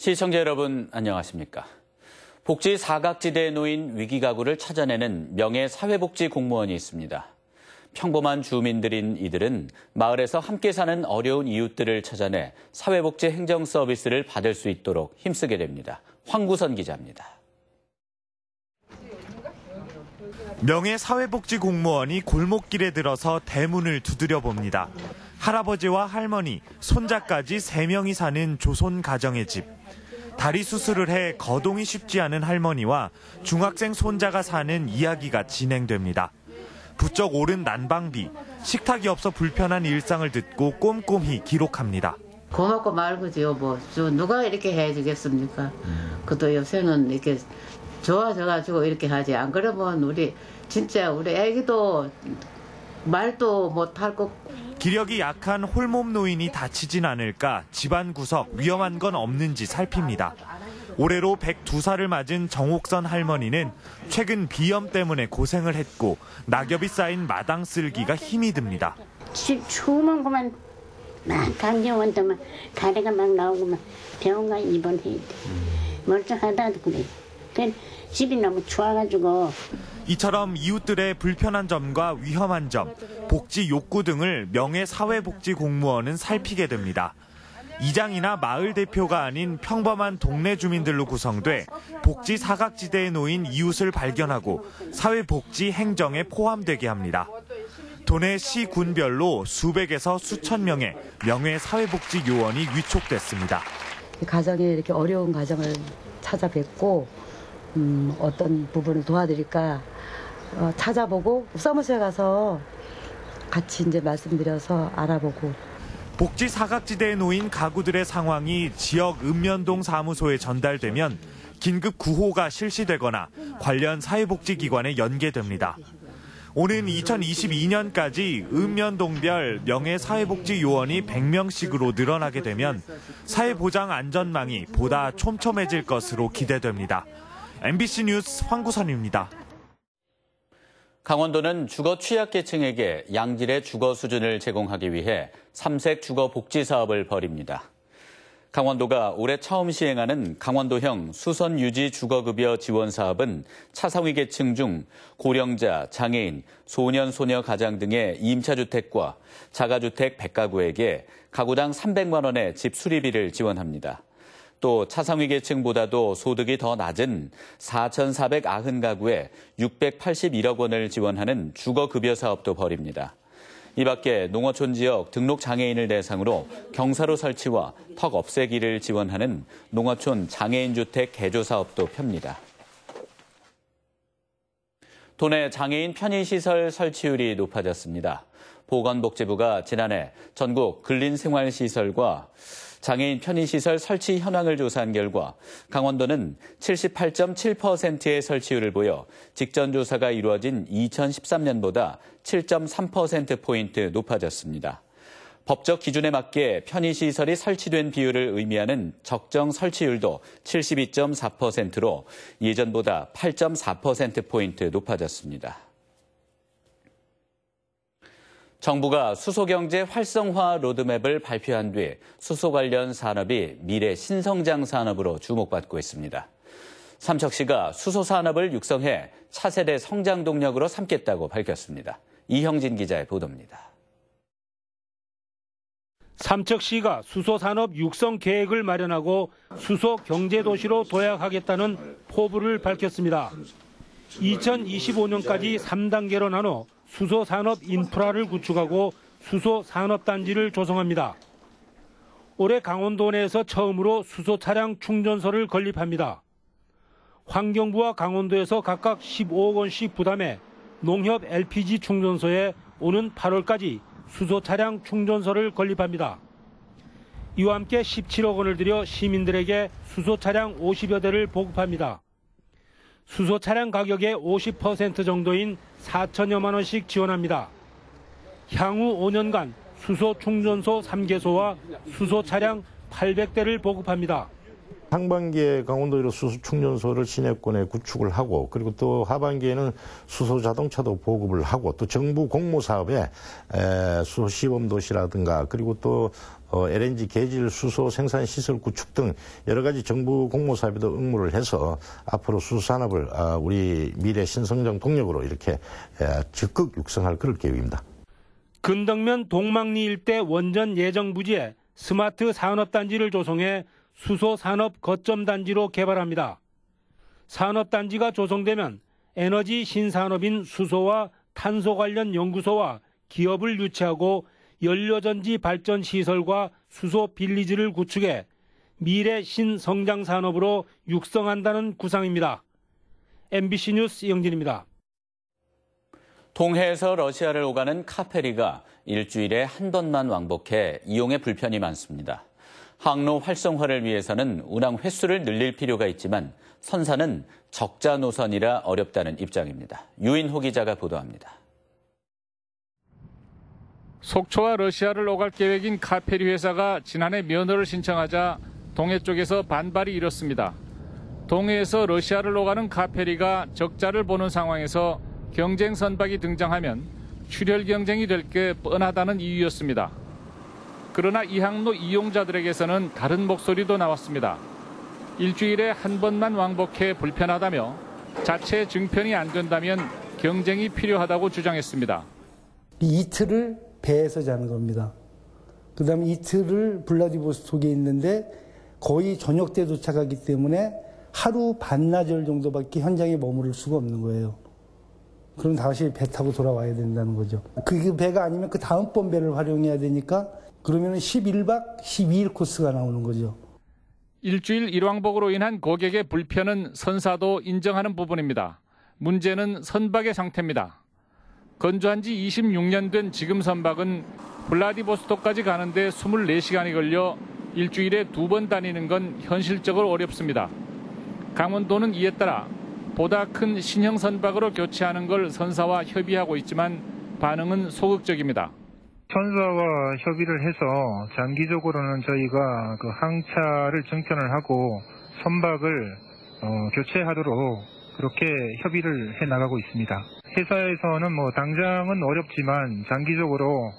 시청자 여러분 안녕하십니까? 복지 사각지대에 놓인 위기가구를 찾아내는 명예사회복지 공무원이 있습니다. 평범한 주민들인 이들은 마을에서 함께 사는 어려운 이웃들을 찾아내 사회복지 행정 서비스를 받을 수 있도록 힘쓰게 됩니다. 황구선 기자입니다. 명예사회복지 공무원이 골목길에 들어서 대문을 두드려 봅니다. 할아버지와 할머니, 손자까지 3명이 사는 조선 가정의 집. 다리 수술을 해 거동이 쉽지 않은 할머니와 중학생 손자가 사는 이야기가 진행됩니다. 부쩍 오른 난방비, 식탁이 없어 불편한 일상을 듣고 꼼꼼히 기록합니다. 고맙고 말고지요. 뭐 누가 이렇게 해주겠습니까? 그것도 요새는 이렇게 좋아져가지고 이렇게 하지. 안 그러면 우리 애기도 말도 못할 거. 기력이 약한 홀몸 노인이 다치진 않을까 집안 구석 위험한 건 없는지 살핍니다. 올해로 102살을 맞은 정옥선 할머니는 최근 비염 때문에 고생을 했고 낙엽이 쌓인 마당 쓸기가 힘이 듭니다. 추우면 그만 막 감기원 때만 가래가 막 나오고 막 병원 가 입원해야 돼. 멀쩡하다도 그래. 집이 너무 추워가지고. 이처럼 이웃들의 불편한 점과 위험한 점, 복지 욕구 등을 명예사회복지 공무원은 살피게 됩니다. 이장이나 마을 대표가 아닌 평범한 동네 주민들로 구성돼 복지 사각지대에 놓인 이웃을 발견하고 사회복지 행정에 포함되게 합니다. 도내 시, 군별로 수백에서 수천 명의 명예사회복지 요원이 위촉됐습니다. 가정에 이렇게 어려운 가정을 찾아뵙고 어떤 부분을 도와드릴까 찾아보고 사무소에 가서 같이 이제 말씀드려서 알아보고. 복지 사각지대에 놓인 가구들의 상황이 지역 읍면동 사무소에 전달되면 긴급 구호가 실시되거나 관련 사회복지기관에 연계됩니다. 오는 2022년까지 읍면동별 명예사회복지 요원이 100명씩으로 늘어나게 되면 사회보장 안전망이 보다 촘촘해질 것으로 기대됩니다. MBC 뉴스 황구선입니다. 강원도는 주거 취약계층에게 양질의 주거 수준을 제공하기 위해 삼색 주거 복지 사업을 벌입니다. 강원도가 올해 처음 시행하는 강원도형 수선 유지 주거급여 지원 사업은 차상위 계층 중 고령자, 장애인, 소년, 소녀 가장 등의 임차주택과 자가주택 100가구에게 가구당 300만 원의 집 수리비를 지원합니다. 또 차상위 계층보다도 소득이 더 낮은 4,490가구에 681억 원을 지원하는 주거급여 사업도 벌입니다. 이 밖에 농어촌 지역 등록 장애인을 대상으로 경사로 설치와 턱 없애기를 지원하는 농어촌 장애인 주택 개조 사업도 펴니다. 도내 장애인 편의시설 설치율이 높아졌습니다. 보건복지부가 지난해 전국 근린생활시설과 장애인 편의시설 설치 현황을 조사한 결과 강원도는 78.7%의 설치율을 보여 직전 조사가 이루어진 2013년보다 7.3%포인트 높아졌습니다. 법적 기준에 맞게 편의시설이 설치된 비율을 의미하는 적정 설치율도 72.4%로 예전보다 8.4%포인트 높아졌습니다. 정부가 수소경제 활성화 로드맵을 발표한 뒤 수소 관련 산업이 미래 신성장 산업으로 주목받고 있습니다. 삼척시가 수소 산업을 육성해 차세대 성장 동력으로 삼겠다고 밝혔습니다. 이형진 기자의 보도입니다. 삼척시가 수소 산업 육성 계획을 마련하고 수소 경제도시로 도약하겠다는 포부를 밝혔습니다. 2025년까지 3단계로 나눠 수소 산업 인프라를 구축하고 수소 산업단지를 조성합니다. 올해 강원도 내에서 처음으로 수소 차량 충전소를 건립합니다. 환경부와 강원도에서 각각 15억 원씩 부담해 농협 LPG 충전소에 오는 8월까지 수소 차량 충전소를 건립합니다. 이와 함께 17억 원을 들여 시민들에게 수소 차량 50여 대를 보급합니다. 수소 차량 가격의 50% 정도인 4천여만 원씩 지원합니다. 향후 5년간 수소 충전소 3개소와 수소 차량 800대를 보급합니다. 상반기에 강원도로 수소 충전소를 시내권에 구축을 하고 그리고 또 하반기에는 수소 자동차도 보급을 하고 또 정부 공모 사업에 수소 시범 도시라든가 그리고 또 LNG 계질 수소 생산 시설 구축 등 여러 가지 정부 공모 사업에도 응모를 해서 앞으로 수소 산업을 우리 미래 신성장 동력으로 이렇게 적극 육성할 그럴 계획입니다. 근덕면 동막리 일대 원전 예정 부지에 스마트 산업단지를 조성해 수소 산업 거점 단지로 개발합니다. 산업단지가 조성되면 에너지 신산업인 수소와 탄소 관련 연구소와 기업을 유치하고 연료전지 발전 시설과 수소 빌리지를 구축해 미래 신성장 산업으로 육성한다는 구상입니다. MBC 뉴스 이영진입니다. 동해에서 러시아를 오가는 카페리가 일주일에 한 번만 왕복해 이용에 불편이 많습니다. 항로 활성화를 위해서는 운항 횟수를 늘릴 필요가 있지만 선사는 적자 노선이라 어렵다는 입장입니다. 유인호 기자가 보도합니다. 속초와 러시아를 오갈 계획인 카페리 회사가 지난해 면허를 신청하자 동해 쪽에서 반발이 일었습니다. 동해에서 러시아를 오가는 카페리가 적자를 보는 상황에서 경쟁 선박이 등장하면 출혈 경쟁이 될 게 뻔하다는 이유였습니다. 그러나 이 항로 이용자들에게서는 다른 목소리도 나왔습니다. 일주일에 한 번만 왕복해 불편하다며 자체 증편이 안 된다면 경쟁이 필요하다고 주장했습니다. 이틀을 배에서 자는 겁니다. 그다음에 이틀을 블라디보스톡에 있는데 거의 저녁 때 도착하기 때문에 하루 반나절 정도밖에 현장에 머무를 수가 없는 거예요. 그럼 다시 배 타고 돌아와야 된다는 거죠. 그 배가 아니면 그 다음번 배를 활용해야 되니까 그러면 11박 12일 코스가 나오는 거죠. 일주일 일왕복으로 인한 고객의 불편은 선사도 인정하는 부분입니다. 문제는 선박의 상태입니다. 건조한 지 26년 된 지금 선박은 블라디보스톡까지 가는데 24시간이 걸려 일주일에 2번 다니는 건 현실적으로 어렵습니다. 강원도는 이에 따라 보다 큰 신형 선박으로 교체하는 걸 선사와 협의하고 있지만 반응은 소극적입니다. 선사와 협의를 해서 장기적으로는 저희가 그 항차를 정편을 하고 선박을 교체하도록 그렇게 협의를 해 나가고 있습니다. 회사에서는 당장은 어렵지만 장기적으로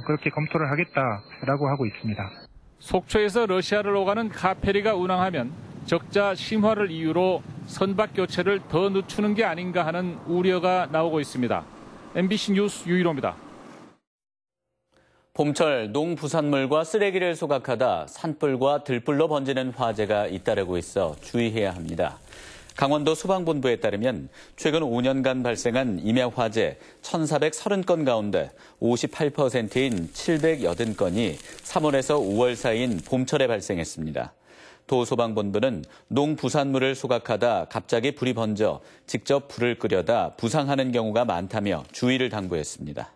그렇게 검토를 하겠다라고 하고 있습니다. 속초에서 러시아를 오가는 카페리가 운항하면 적자 심화를 이유로 선박 교체를 더 늦추는 게 아닌가 하는 우려가 나오고 있습니다. MBC 뉴스 유일호입니다. 봄철 농부산물과 쓰레기를 소각하다 산불과 들불로 번지는 화재가 잇따르고 있어 주의해야 합니다. 강원도 소방본부에 따르면 최근 5년간 발생한 임야 화재 1,430건 가운데 58%인 780건이 3월에서 5월 사이인 봄철에 발생했습니다. 도소방본부는 농부산물을 소각하다 갑자기 불이 번져 직접 불을 끄려다 부상하는 경우가 많다며 주의를 당부했습니다.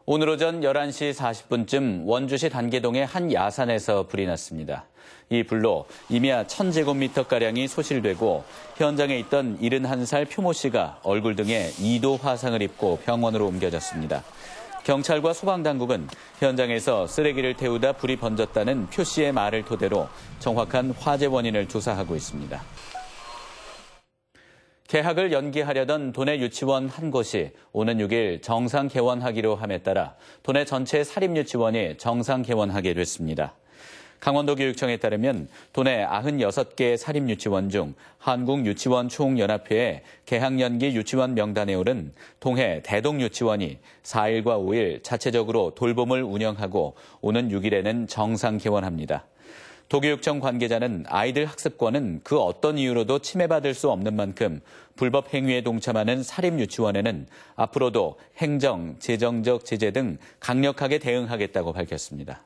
오늘 오전 11시 40분쯤 원주시 단계동의 한 야산에서 불이 났습니다. 이 불로 임야 1,000제곱미터가량이 소실되고 현장에 있던 71살 표모 씨가 얼굴 등에 2도 화상을 입고 병원으로 옮겨졌습니다. 경찰과 소방당국은 현장에서 쓰레기를 태우다 불이 번졌다는 표 씨의 말을 토대로 정확한 화재 원인을 조사하고 있습니다. 개학을 연기하려던 도내 유치원 한 곳이 오는 6일 정상 개원하기로 함에 따라 도내 전체 사립유치원이 정상 개원하게 됐습니다. 강원도교육청에 따르면 도내 96개 사립유치원 중 한국유치원총연합회의 개학연기 유치원 명단에 오른 동해 대동유치원이 4일과 5일 자체적으로 돌봄을 운영하고 오는 6일에는 정상 개원합니다. 도교육청 관계자는 아이들 학습권은 그 어떤 이유로도 침해받을 수 없는 만큼 불법 행위에 동참하는 사립유치원에는 앞으로도 행정, 재정적 제재 등 강력하게 대응하겠다고 밝혔습니다.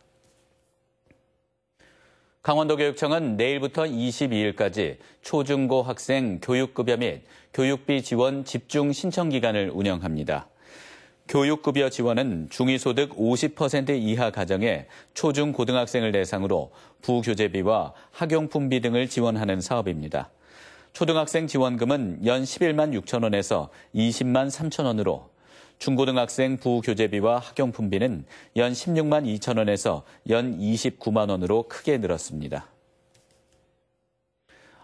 강원도교육청은 내일부터 22일까지 초중고 학생 교육급여 및 교육비 지원 집중 신청 기간을 운영합니다. 교육급여 지원은 중위소득 50% 이하 가정의 초중고등학생을 대상으로 부교재비와 학용품비 등을 지원하는 사업입니다. 초등학생 지원금은 연 11만 6천 원에서 20만 3천 원으로 중고등학생 부교재비와 학용품비는 연 16만 2천 원에서 연 29만 원으로 크게 늘었습니다.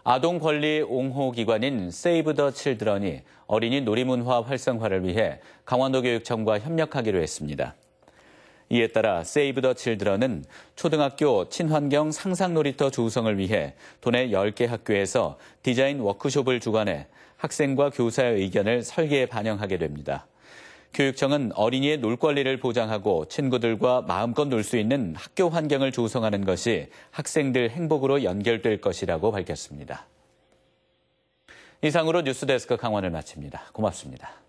아동 권리 옹호 기관인 세이브 더 칠드런이 어린이 놀이문화 활성화를 위해 강원도교육청과 협력하기로 했습니다. 이에 따라 세이브 더 칠드런은 초등학교 친환경 상상놀이터 조성을 위해 도내 10개 학교에서 디자인 워크숍을 주관해 학생과 교사의 의견을 설계에 반영하게 됩니다. 교육청은 어린이의 놀 권리를 보장하고 친구들과 마음껏 놀 수 있는 학교 환경을 조성하는 것이 학생들 행복으로 연결될 것이라고 밝혔습니다. 이상으로 뉴스데스크 강원을 마칩니다. 고맙습니다.